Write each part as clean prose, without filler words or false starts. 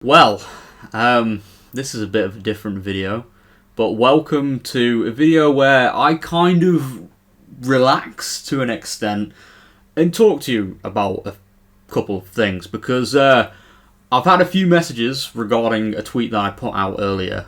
Well, this is a bit of a different video, but welcome to a video where I kind of relax to an extent and talk to you about a couple of things, because I've had a few messages regarding a tweet that I put out earlier,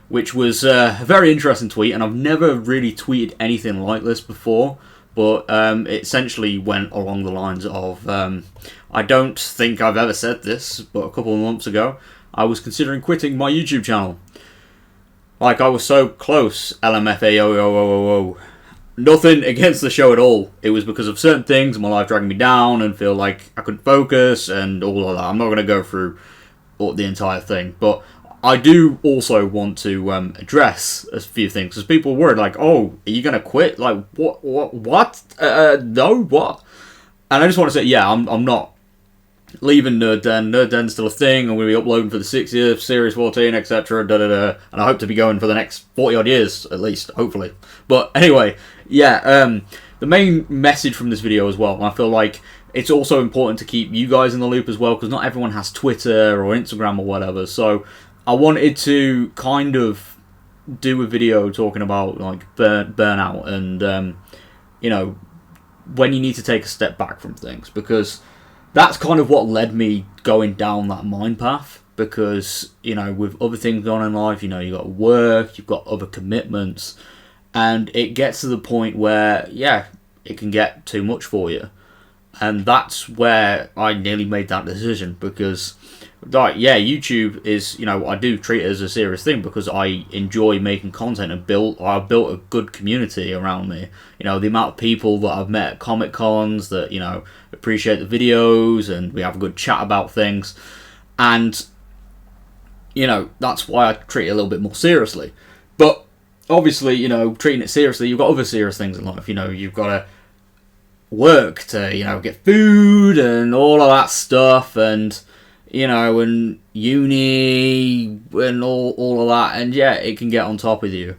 which was a very interesting tweet, and I've never really tweeted anything like this before. But it essentially went along the lines of, I don't think I've ever said this, but a couple of months ago, I was considering quitting my YouTube channel. Like, I was so close, LMFAO. Nothing against the show at all. It was because of certain things in my life dragging me down and feel like I couldn't focus and all of that. I'm not going to go through the entire thing, but I do also want to address a few things, because people are worried, like, oh, are you going to quit? Like, what? No, what? And I just want to say, yeah, I'm not leaving Nerd Den. Nerd Den's still a thing. I'm going to be uploading for the 6th year of Series 14, etc. And I hope to be going for the next 40-odd years, at least, hopefully. But anyway, yeah, the main message from this video as well, and I feel like it's also important to keep you guys in the loop as well, because not everyone has Twitter or Instagram or whatever, so I wanted to kind of do a video talking about like burnout and you know, when you need to take a step back from things, because that's kind of what led me going down that mind path. Because, you know, with other things going on in life, you know, you've got work, you've got other commitments, and it gets to the point where, yeah, it can get too much for you. And that's where I nearly made that decision, because, like, yeah, YouTube is, you know, I do treat it as a serious thing because I enjoy making content and I've built a good community around me. You know, the amount of people that I've met at Comic Cons that, you know, appreciate the videos and we have a good chat about things. And, you know, that's why I treat it a little bit more seriously. But obviously, you know, treating it seriously, you've got other serious things in life. You know, you've got to work to, you know, get food and all of that stuff, and, you know, and uni and all of that, and yeah, it can get on top of you.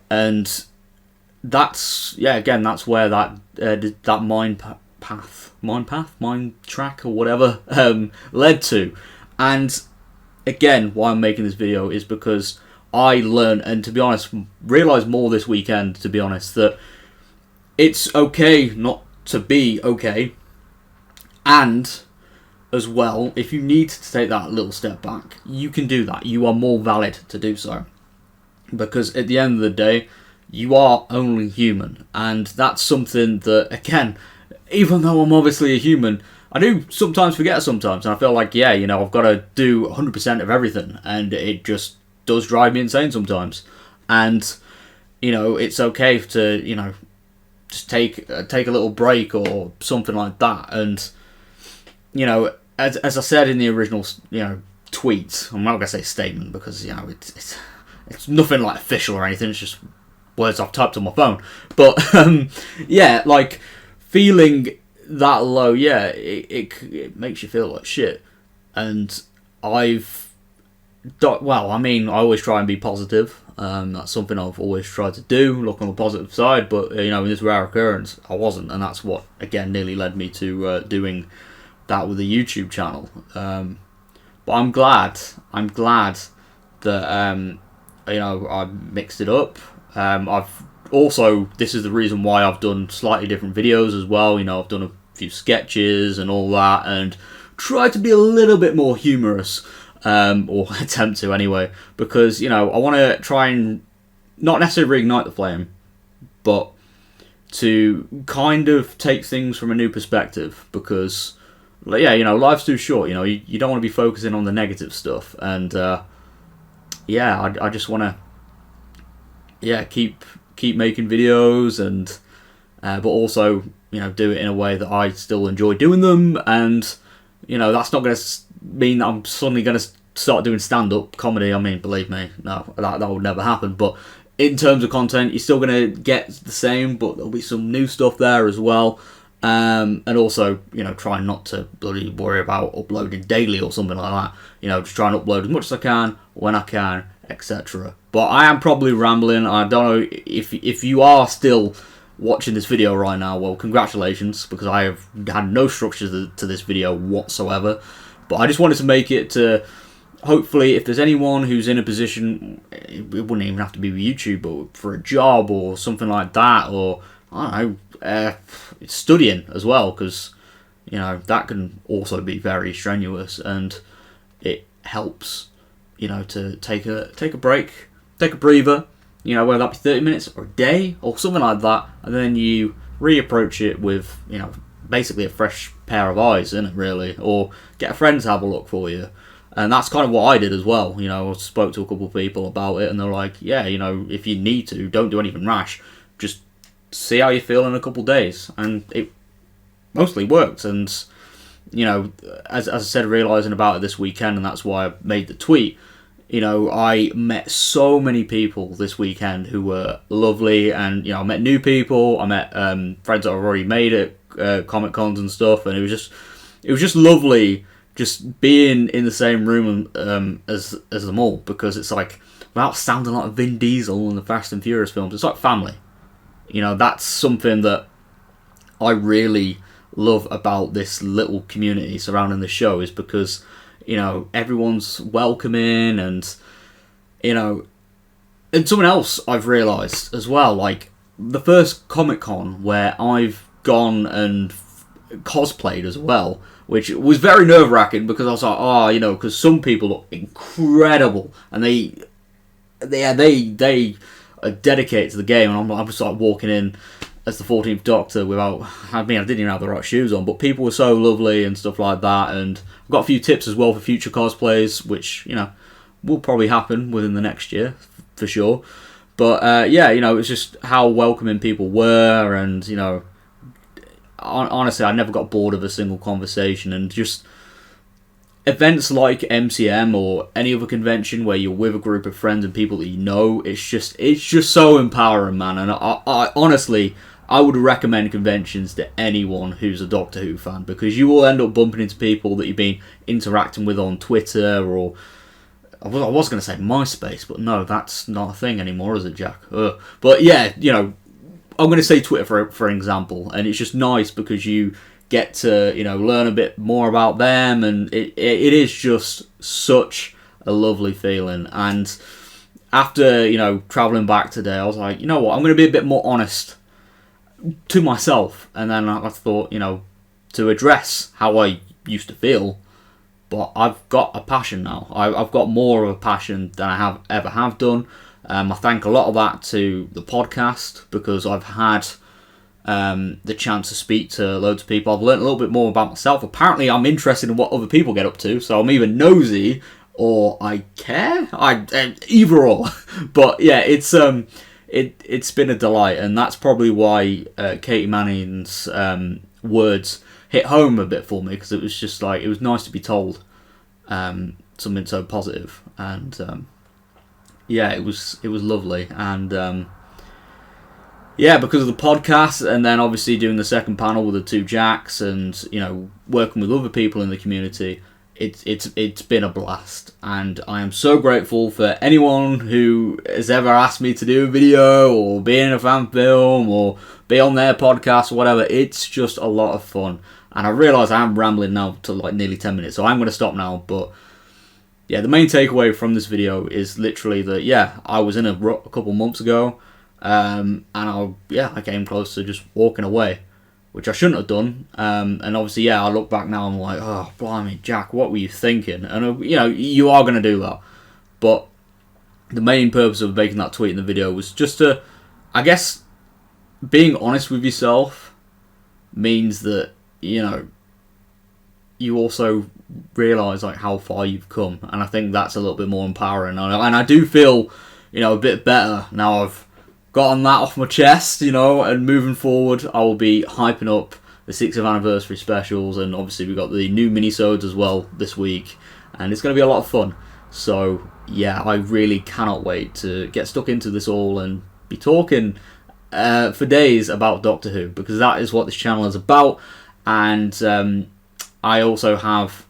And that's, yeah, again, that's where that mind track or whatever led to. And again, why I'm making this video is because I learned, and to be honest, realised more this weekend, to be honest, that it's okay not to be okay. And as well, if you need to take that little step back, you can do that. You are more valid to do so. Because at the end of the day, you are only human. And that's something that, again, even though I'm obviously a human, I do sometimes forget sometimes. And I feel like, yeah, you know, I've got to do 100% of everything. And it just does drive me insane sometimes. And, you know, it's okay to, you know, just take a little break or something like that. And, you know, as I said in the original, you know, tweet, I'm not going to say statement because, you know, it's nothing like official or anything. It's just words I've typed on my phone. But, yeah, like, feeling that low, yeah, it makes you feel like shit. And I always try and be positive. That's something I've always tried to do, look on the positive side, but, you know, in this rare occurrence, I wasn't, and that's what, again, nearly led me to doing that with the YouTube channel. But I'm glad that, you know, I mixed it up. I've also, this is the reason why I've done slightly different videos as well. You know, I've done a few sketches and all that, and tried to be a little bit more humorous. Or attempt to anyway, because, you know, I want to try and not necessarily reignite the flame, but to kind of take things from a new perspective, because, yeah, you know, life's too short. You know, you don't want to be focusing on the negative stuff, and yeah, I just want to, yeah, keep making videos, and but also, you know, do it in a way that I still enjoy doing them. And, you know, that's not going to mean that I'm suddenly going to start doing stand-up comedy. I mean, believe me, no, that would never happen. But in terms of content, you're still going to get the same, but there'll be some new stuff there as well. And also, you know, try not to bloody worry about uploading daily or something like that. You know, just try and upload as much as I can, when I can, etc. But I am probably rambling. I don't know if you are still watching this video right now. Well, congratulations, because I have had no structure to this video whatsoever. But I just wanted to make it to, hopefully, if there's anyone who's in a position, it wouldn't even have to be with YouTube, but for a job or something like that, or, I don't know, studying as well, because, you know, that can also be very strenuous, and it helps, you know, to take a break, take a breather, you know, whether that be 30 minutes or a day or something like that, and then you reapproach it with, you know, basically a fresh pair of eyes, isn't it, really? Or get a friend to have a look for you. And that's kind of what I did as well. You know, I spoke to a couple of people about it, and they're like, yeah, you know, if you need to, don't do anything rash. Just see how you feel in a couple of days. And it mostly worked. And, you know, as I said, realising about it this weekend, and that's why I made the tweet, you know, I met so many people this weekend who were lovely, and, you know, I met new people, I met friends that I've already made at Comic Cons and stuff, and it was just lovely just being in the same room as them all, because it's like, without sounding like Vin Diesel in the Fast and Furious films, it's like family. You know, that's something that I really love about this little community surrounding the show, is because, you know, everyone's welcoming, and, you know, and something else I've realised as well, like, the first Comic-Con where I've gone and cosplayed as well, which was very nerve-wracking, because I was like, oh, you know, because some people look incredible, and they are dedicated to the game, and I'm just like walking in as the 14th Doctor without, I didn't even have the right shoes on, but people were so lovely and stuff like that, and I've got a few tips as well for future cosplays, which, you know, will probably happen within the next year, for sure. But, yeah, you know, it's just how welcoming people were, and, you know, honestly, I never got bored of a single conversation, and just events like MCM or any other convention where you're with a group of friends and people that you know, it's just so empowering, man. And I honestly, I would recommend conventions to anyone who's a Doctor Who fan, because you will end up bumping into people that you've been interacting with on Twitter, or I was going to say MySpace, but no, that's not a thing anymore, is it, Jack? But yeah, you know, I'm going to say Twitter for example, and it's just nice because you get to, you know, learn a bit more about them, and it is just such a lovely feeling. And after, you know, travelling back today, I was like, you know what, I'm going to be a bit more honest to myself, and then I thought, you know, to address how I used to feel, but I've got a passion now. I've got more of a passion than I ever have done. I thank a lot of that to the podcast, because I've had the chance to speak to loads of people. I've learned a little bit more about myself. Apparently I'm interested in what other people get up to, so I'm either nosy or I care. Either or. But yeah, it's been a delight, and that's probably why Katie Manning's words hit home a bit for me, because it was just like, it was nice to be told something so positive, and yeah, it was lovely. And yeah, because of the podcast, and then obviously doing the second panel with the two Jacks, and, you know, working with other people in the community, it's been a blast. And I am so grateful for anyone who has ever asked me to do a video, or be in a fan film, or be on their podcast, or whatever. It's just a lot of fun. And I realise I am rambling now to like nearly 10 minutes, so I'm going to stop now. But yeah, the main takeaway from this video is literally that, yeah, I was in a rut a couple months ago, and I came close to just walking away, which I shouldn't have done. And obviously, yeah, I look back now and I'm like, oh, blimey, Jack, what were you thinking? And, you know, you are going to do that. But the main purpose of making that tweet in the video was just to, I guess, being honest with yourself means that, you know, you also realise like how far you've come. And I think that's a little bit more empowering. And I do feel, you know, a bit better now I've gotten that off my chest, you know, and moving forward I will be hyping up the 60th anniversary specials, and obviously we got the new minisodes as well this week, and it's going to be a lot of fun. So yeah, I really cannot wait to get stuck into this all and be talking for days about Doctor Who, because that is what this channel is about. And I also have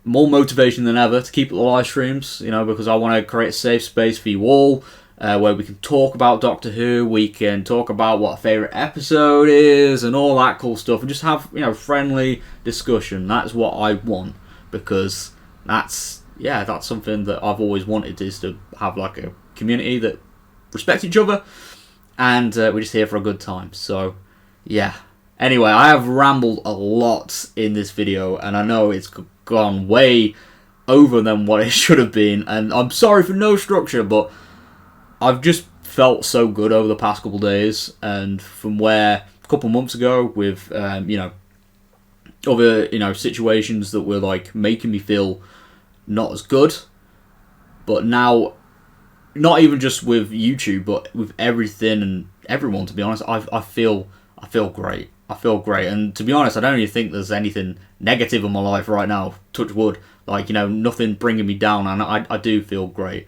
more motivation than ever to keep the live streams, you know, because I want to create a safe space for you all, where we can talk about Doctor Who, we can talk about what our favourite episode is, and all that cool stuff, and just have, you know, friendly discussion. That's what I want. because that's something that I've always wanted, is to have like a community that respects each other, and we're just here for a good time. So yeah. Anyway, I have rambled a lot in this video, and I know it's gone way over than what it should have been, and I'm sorry for no structure, but I've just felt so good over the past couple of days, and from where a couple of months ago with other situations that were like making me feel not as good, but now, not even just with YouTube, but with everything and everyone, to be honest, I feel great. I feel great, and to be honest, I don't even think there's anything negative in my life right now. Touch wood, like, nothing bringing me down, and I do feel great.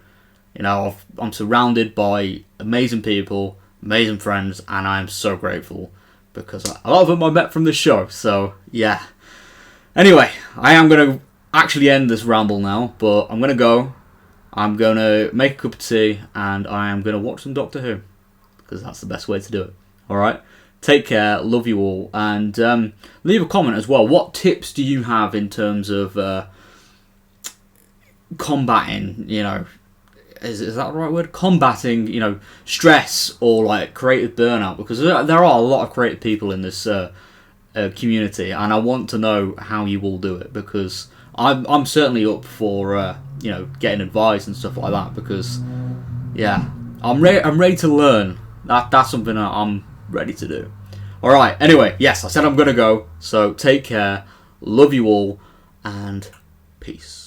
I'm surrounded by amazing people, amazing friends, and I'm so grateful because a lot of them I met from this show. So yeah. Anyway, I am gonna actually end this ramble now, but I'm gonna go. I'm gonna make a cup of tea, and I am gonna watch some Doctor Who because that's the best way to do it. All right. Take care, love you all, and leave a comment as well. What tips do you have in terms of combating, is that the right word? Combating, stress or like creative burnout, because there are a lot of creative people in this community, and I want to know how you all do it, because I'm certainly up for getting advice and stuff like that, because yeah, I'm ready to learn. That's something that I'm ready to do. Alright, anyway, yes, I said I'm gonna go, so take care, love you all, and peace.